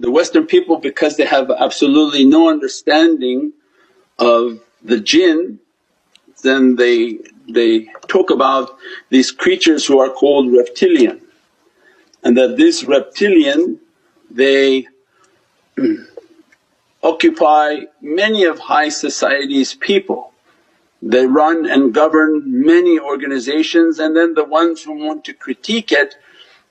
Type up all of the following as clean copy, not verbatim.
the Western people, because they have absolutely no understanding of the jinn, then they talk about these creatures who are called reptilian, and that this reptilian they occupy many of high society's people. They run and govern many organizations, and then the ones who want to critique it,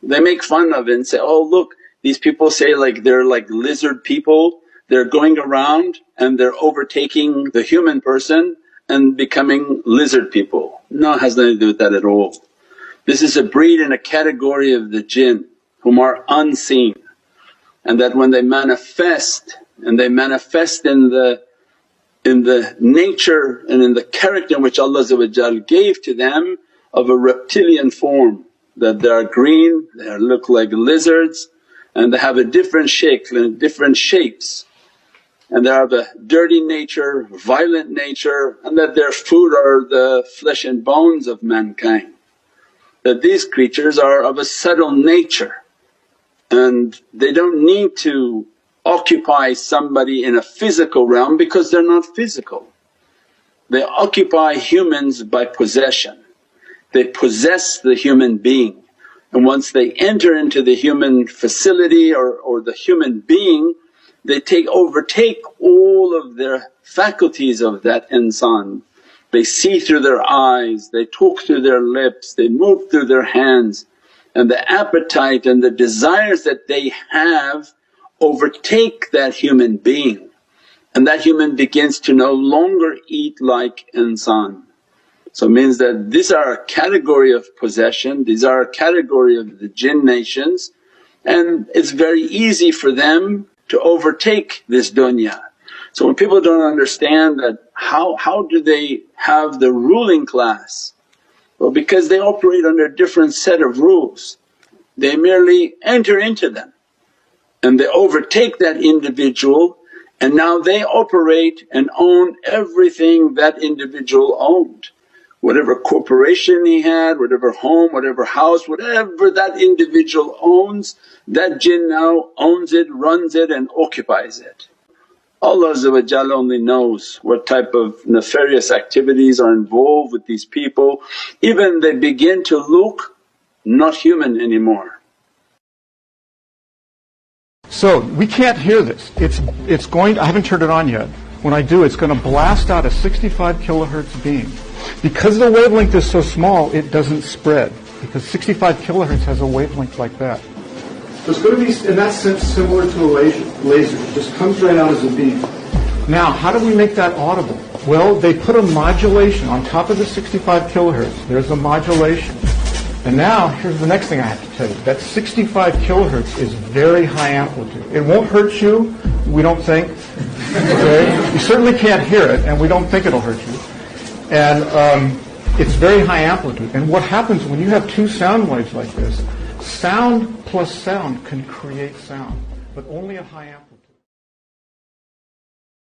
they make fun of it and say, oh look, these people say like they're like lizard people, they're going around and they're overtaking the human person and becoming lizard people. No, it has nothing to do with that at all. This is a breed and a category of the jinn whom are unseen, and that when they manifest, and they manifest in the nature and in the character in which Allah gave to them of a reptilian form, that they are green, they look like lizards, and they have a different shape and different shapes, and they have a dirty nature, violent nature, and that their food are the flesh and bones of mankind. That these creatures are of a subtle nature and they don't need to occupy somebody in a physical realm because they're not physical. They occupy humans by possession, they possess the human being, and once they enter into the human facility or the human being, they overtake all of their faculties of that insan. They see through their eyes, they talk through their lips, they move through their hands, and the appetite and the desires that they have overtake that human being, and that human begins to no longer eat like insan. So it means that these are a category of possession, these are a category of the jinn nations, and it's very easy for them to overtake this dunya. So when people don't understand that how do they have the ruling class? Well, because they operate under a different set of rules. They merely enter into them and they overtake that individual, and now they operate and own everything that individual owned. Whatever corporation he had, whatever home, whatever house, whatever that individual owns, that jinn now owns it, runs it and occupies it. Allah only knows what type of nefarious activities are involved with these people, even they begin to look not human anymore. So we can't hear this. It's going to, I haven't turned it on yet. When I do, it's going to blast out a 65 kilohertz beam. Because the wavelength is so small, it doesn't spread, because 65 kilohertz has a wavelength like that. So it's going to be, in that sense, similar to a laser. It just comes right out as a beam. Now, how do we make that audible? Well, they put a modulation on top of the 65 kilohertz. There's a modulation. And now, here's the next thing I have to tell you. That 65 kilohertz is very high amplitude. It won't hurt you, we don't think. Okay? You certainly can't hear it, and we don't think it'll hurt you. And it's very high amplitude. And what happens when you have two sound waves like this, sound plus sound can create sound, but only at high amplitude.